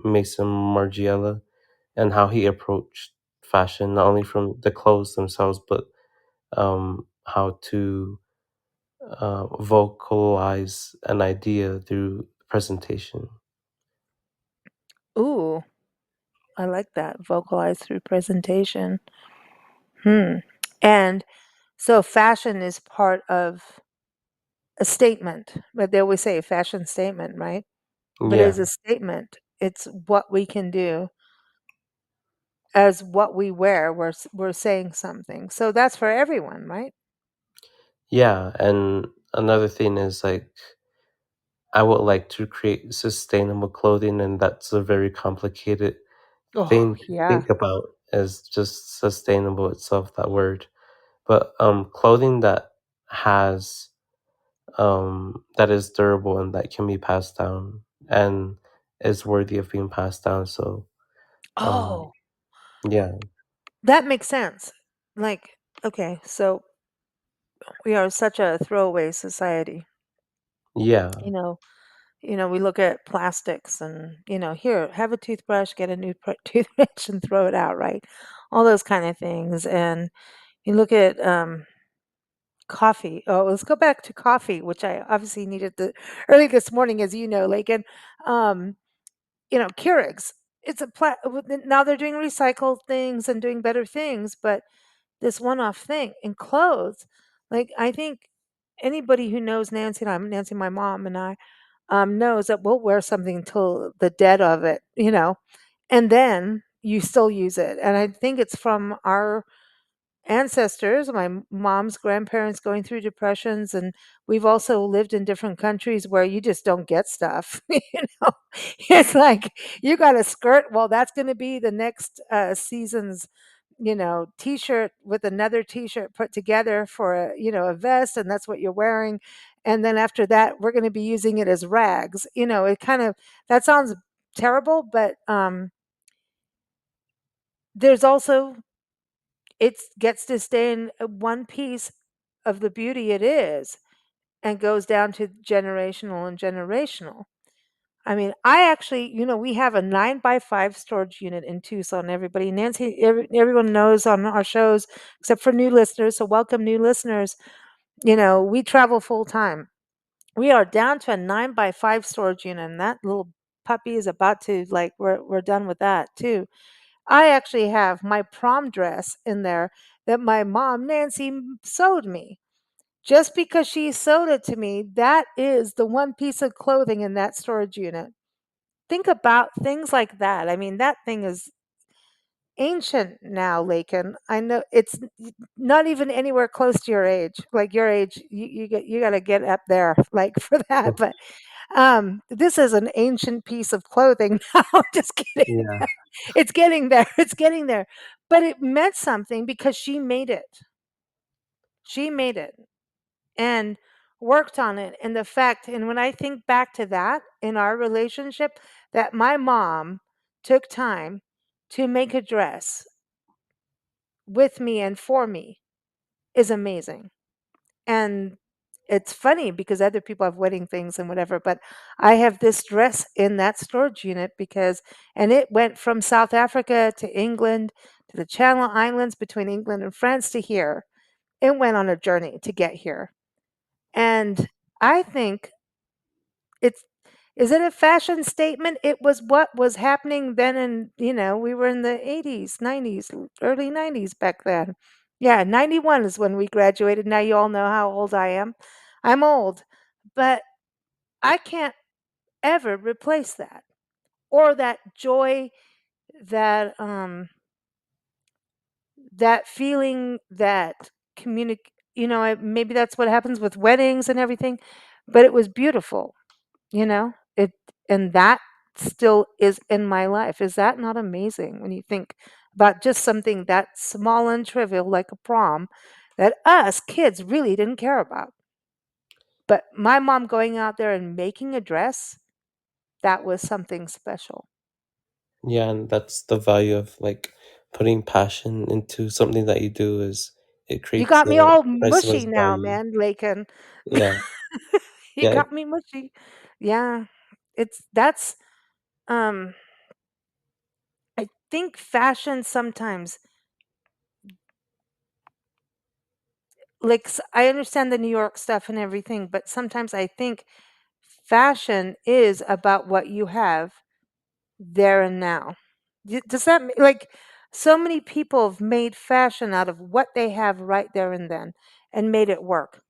B: Mason Margiela, and how he approached fashion not only from the clothes themselves, but how to vocalize an idea through presentation.
A: Ooh, I like that. Vocalize through presentation. Hmm. And so fashion is part of a statement, but they always say a fashion statement, right? But
B: Yeah,
A: as a statement, it's what we can do as what we wear. We're saying something. So that's for everyone, right?
B: yeah, and another thing is like I would like to create sustainable clothing, and that's a very complicated
A: Oh,
B: thing to
A: yeah.
B: think about as just sustainable itself, that word. But clothing that has that is durable and that can be passed down and is worthy of being passed down. So um
A: Oh,
B: yeah,
A: that makes sense. Like, okay, so we are such a throwaway society.
B: yeah,
A: You know, we look at plastics and, here, have a toothbrush, get a new toothbrush and throw it out, right? All those kind of things. And you look at Coffee. Oh, let's go back to coffee, which I obviously needed early this morning, as you know, like, and um, Keurigs. It's now they're doing recycled things and doing better things, but this one-off thing in clothes, like I think anybody who knows Nancy and Nancy, my mom and I, knows that we'll wear something till the dead of it, and then you still use it. And I think it's from our ancestors, my mom's grandparents going through depressions, and we've also lived in different countries where you just don't get stuff. It's like you got a skirt. Well, that's going to be the next season's, t-shirt with another t-shirt put together for a vest, and that's what you're wearing. And then after that, we're going to be using it as rags. It kind of that sounds terrible, but there's also it gets to stay in one piece of the beauty it is and goes down to generational and generational. I mean, I actually, we have a 9 by 5 storage unit in Tucson. Everybody, Nancy, everyone knows on our shows, except for new listeners. So, welcome, new listeners. We travel full time. We are down to a 9 by 5 storage unit, and that little puppy is about to, like, we're done with that too. I actually have my prom dress in there that my mom, Nancy, sewed me. Just because she sewed it to me, that is the one piece of clothing in that storage unit. Think about things like that. I mean, that thing is ancient now, Lakin. I know it's not even anywhere close to your age. Like your age, you got to get up there, like for that. But this is an ancient piece of clothing now. Just kidding.
B: Yeah.
A: It's getting there. It's getting there. But it meant something because she made it. She made it and worked on it. And the fact, and when I think back to that in our relationship, that my mom took time to make a dress with me and for me is amazing. And it's funny because other people have wedding things and whatever, but I have this dress in that storage unit and it went from South Africa to England to the Channel Islands, between England and France, to here. It went on a journey to get here. And I think it's is it a fashion statement? It was what was happening then, and we were in the 80s, 90s, early 90s back then. Yeah, 91 is when we graduated. Now you all know how old I am. I'm old, but I can't ever replace that or that joy, that that feeling, that communic maybe that's what happens with weddings and everything, but it was beautiful. It and that still is in my life. Is that not amazing when you think about just something that small and trivial like a prom that us kids really didn't care about? But my mom going out there and making a dress, that was something special.
B: Yeah, and that's the value of like putting passion into something that you do is it
A: You
B: creates
A: got me
B: a
A: all
B: priceless
A: mushy now,
B: value.
A: man, Lakin.
B: Yeah.
A: You
B: Yeah.
A: got me mushy. Yeah. That's um I think fashion sometimes, like, I understand the New York stuff and everything, but sometimes I think fashion is about what you have there and now. Does that like, so many people have made fashion out of what they have right there and then and made it work,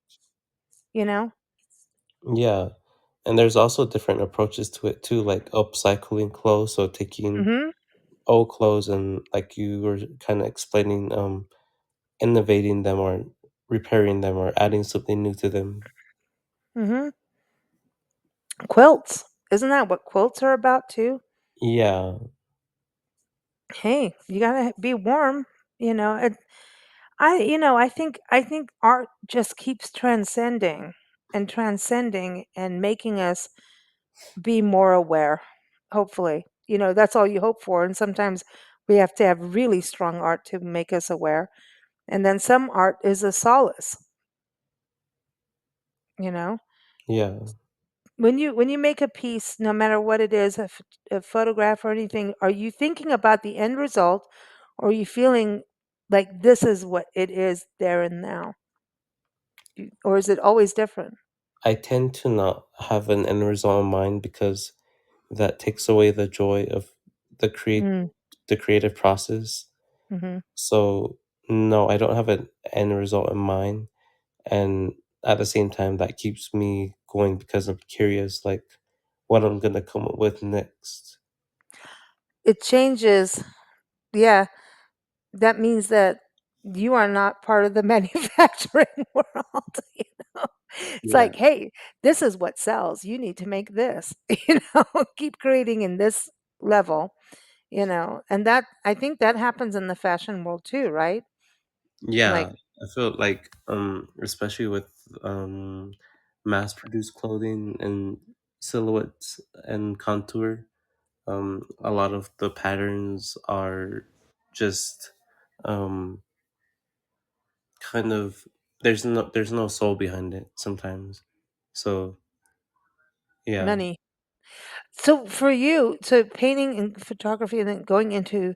A: you know?
B: Yeah. And there's also different approaches to it too, like upcycling clothes, so taking
A: Mhm.
B: old clothes and like you were kind of explaining, innovating them or repairing them or adding something new to them.
A: Mhm. Quilts. Isn't that what quilts are about too?
B: Yeah.
A: Hey, you got to be warm, you know. I think art just keeps transcending and making us be more aware, hopefully. That's all you hope for, and sometimes we have to have really strong art to make us aware. And then some art is a solace, you know.
B: Yeah.
A: When you make a piece, no matter what it is, a photograph or anything, are you thinking about the end result, or are you feeling like this is what it is there and now? Or is it always different?
B: I tend to not have an end result in mind because that takes away the joy of the create
A: Mm,
B: the creative process.
A: mhm.
B: So no, I don't have an end result in mind, and at the same time, that keeps me going because I'm curious, like what I'm gonna come up with next.
A: It changes. Yeah, that means that you are not part of the manufacturing world, you know? It's
B: Yeah,
A: like, "Hey, this is what sells. You need to make this," you know? "Keep creating in this level," you know? And that I think that happens in the fashion world too, right?
B: yeah.
A: Like
B: I feel like, especially with mass-produced clothing and silhouettes and contour, a lot of the patterns are just um kind of there's no soul behind it sometimes. So yeah,
A: money. So for you, so painting and photography and then going into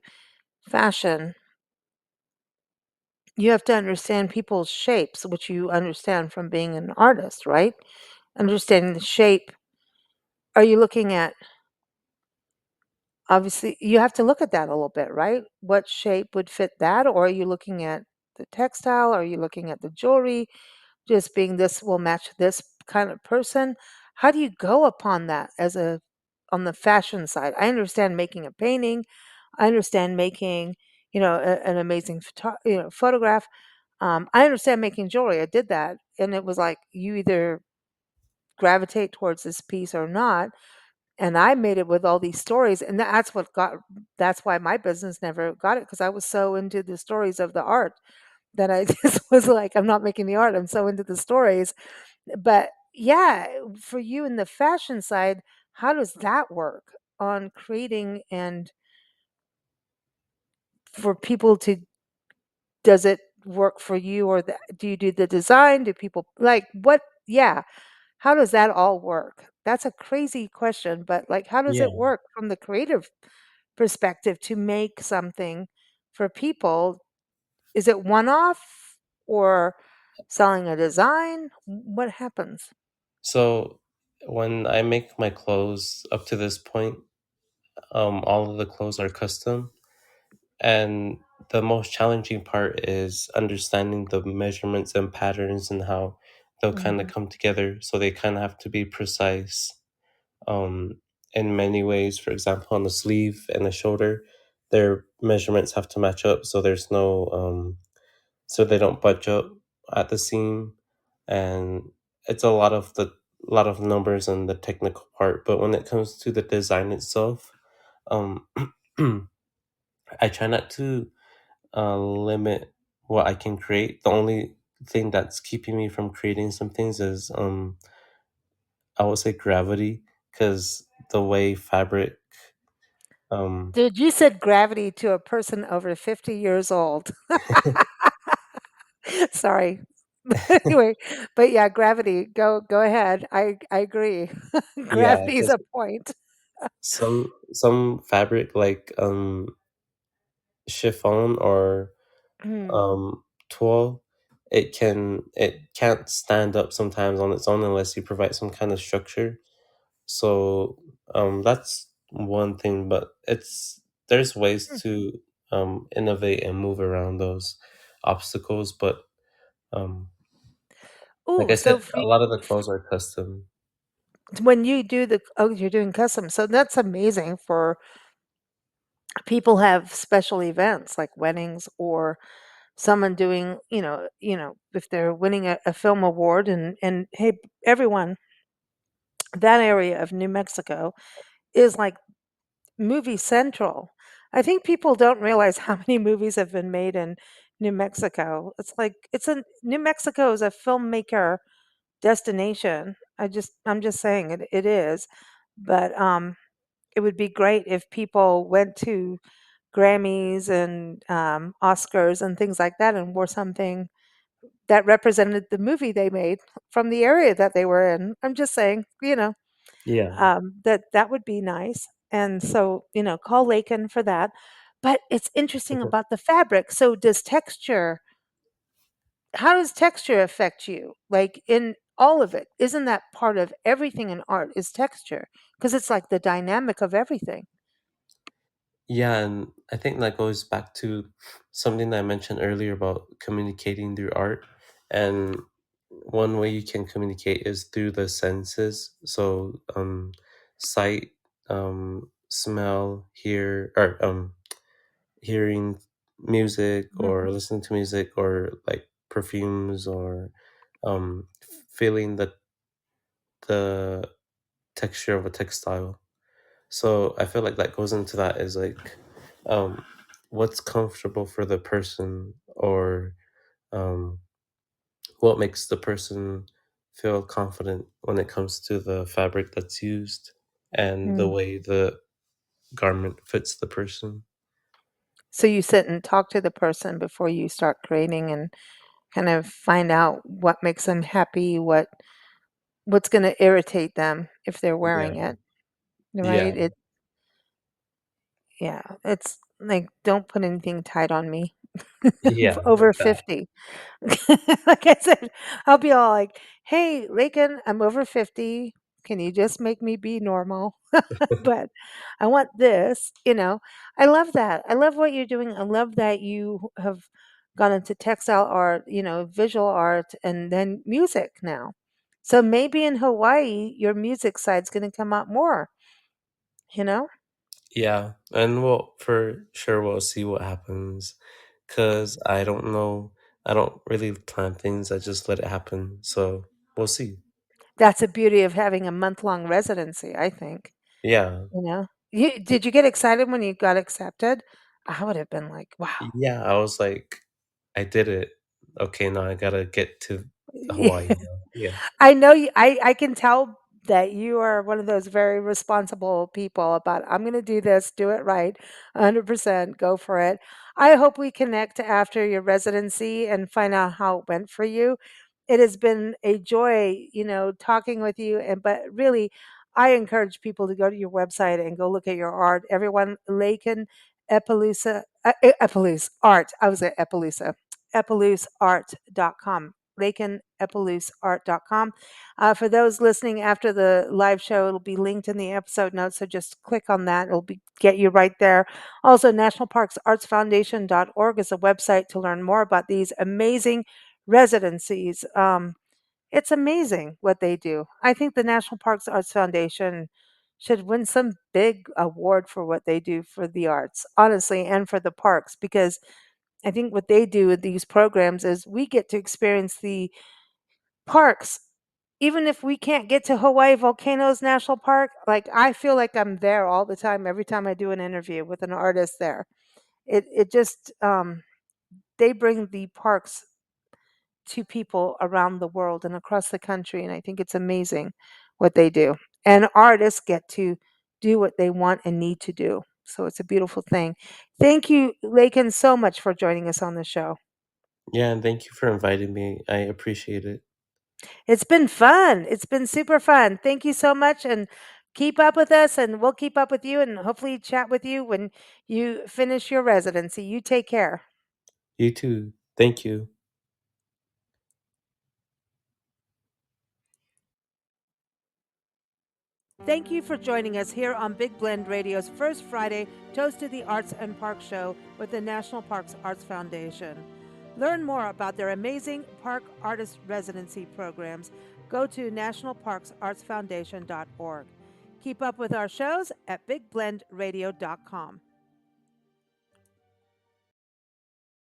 A: fashion, you have to understand people's shapes, which you understand from being an artist, right? Understanding the shape. Are you looking at obviously you have to look at that a little bit, right? What shape would fit that? Or are you looking at the textile? Are you looking at the jewelry? Just being this will match this kind of person? How do you go upon that as a on the fashion side? I understand making a painting. I understand making, an amazing photograph. I understand making jewelry. I did that, and it was like you either gravitate towards this piece or not. And I made it with all these stories, and that's why my business never got it because I was so into the stories of the art that I just was like, I'm not making the art. I'm so into the stories. But yeah, for you in the fashion side, how does that work on creating and for people to does it work for you or do you do the design? Do people like what? Yeah. How does that all work? That's a crazy question, but like, how does it
B: yeah.
A: work from the creative perspective to make something for people? Is it one off or selling a design? What happens?
B: So when I make my clothes up to this point, all of the clothes are custom, and the most challenging part is understanding the measurements and patterns and how they'll kind of
A: Mhm.
B: come together. So they kind of have to be precise um, in many ways. For example, on the sleeve and the shoulder, their measurements have to match up, so there's no so they don't budge up at the seam, and it's a lot of numbers and the technical part. But when it comes to the design itself, um, I try not to limit what I can create. The only thing that's keeping me from creating some things is I would say gravity, because the way fabric um
A: Dude, you said gravity to a person over 50 years old. Sorry. Anyway, but yeah, gravity. Go ahead. I agree.
B: yeah,
A: Gravity is
B: because
A: a point.
B: some fabric like chiffon or
A: Mm.
B: um tulle, it can't stand up sometimes on its own unless you provide some kind of structure. So that's one thing, but there's ways to innovate and move around those obstacles. But um like
A: Ooh,
B: I
A: so
B: said, a lot of the clothes are custom.
A: when you do you're doing custom. So that's amazing for people have special events like weddings or someone doing, if they're winning a film award and hey, everyone, that area of New Mexico is like movie central. I think people don't realize how many movies have been made in New Mexico. It's like New Mexico is a filmmaker destination. I'm just saying it is. But it would be great if people went to Grammys and Oscars and things like that and wore something that represented the movie they made from the area that they were in. I'm just saying,
B: Yeah.
A: that would be nice. And so, call Lakin for that. But it's interesting
B: Mhm.
A: about the fabric. So does texture How does texture affect you? Like in all of it, isn't that part of everything in art is texture? Because it's like the dynamic of everything.
B: Yeah, and I think that goes back to something that I mentioned earlier about communicating through art. And one way you can communicate is through the senses. So, sight, smell, hearing music
A: Mhm.
B: or listening to music or like perfumes or feeling the texture of a textile. So I feel like that goes into that is like um what's comfortable for the person or um what makes the person feel confident when it comes to the fabric that's used and the
A: Mm.
B: way the garment fits the person.
A: So you sit and talk to the person before you start creating and kind of find out what makes them happy, what's going to irritate them if they're wearing
B: Yeah.
A: it,
B: Yeah.
A: right? Yeah, it's like, don't put anything tight on me
B: Yeah,
A: over
B: like that.
A: 50. Like I said, I'll be all like, "Hey, Lakin, I'm over 50. Can you just make me be normal?" But I want this, you know. I love that. I love what you're doing. I love that you have gone into textile art, visual art, and then music now. So maybe in Hawaii, your music side's going to come out more, you know?
B: Yeah, and we'll for sure we'll see what happens because I don't know. I don't really plan things. I just let it happen. So we'll see.
A: That's the beauty of having a month-long residency, I think,
B: Yeah.
A: you know? Did you get excited when you got accepted? I would have been like, "Wow."
B: Yeah, I was like, I did it. Okay, now I gotta get to Hawaii now. Yeah.
A: I know I can tell that you are one of those very responsible people about, "I'm gonna do this, do it right, 100%, go for it." I hope we connect after your residency and find out how it went for you. It has been a joy, talking with you, but really, I encourage people to go to your website and go look at your art. Everyone, Lakin Epaloosa Epaloose Art. I was at Epaloosa. EpalooseArt.com. LakinEpalooseArt.com. For those listening after the live show, it'll be linked in the episode notes. So just click on that. It'll get you right there. Also, nationalparksartsfoundation.org is a website to learn more about these amazing residencies. It's amazing what they do. I think the National Parks Arts Foundation should win some big award for what they do for the arts, honestly, and for the parks, because I think what they do with these programs is we get to experience the parks. Even if we can't get to Hawaii Volcanoes National Park, like I feel like I'm there all the time every time I do an interview with an artist there. It just they bring the parks to people around the world and across the country, and I think it's amazing what they do. And artists get to do what they want and need to do. So it's a beautiful thing. Thank you, Lakin, so much for joining us on the show.
B: Yeah, and thank you for inviting me. I appreciate it.
A: It's been fun. It's been super fun. Thank you so much, and keep up with us, and we'll keep up with you and hopefully chat with you when you finish your residency. You take care.
B: You too. Thank you.
A: Thank you for joining us here on Big Blend Radio's first Friday Toast to the Arts and Parks show with the National Parks Arts Foundation. Learn more about their amazing park artist residency programs. Go to nationalparksartsfoundation.org. Keep up with our shows at bigblendradio.com.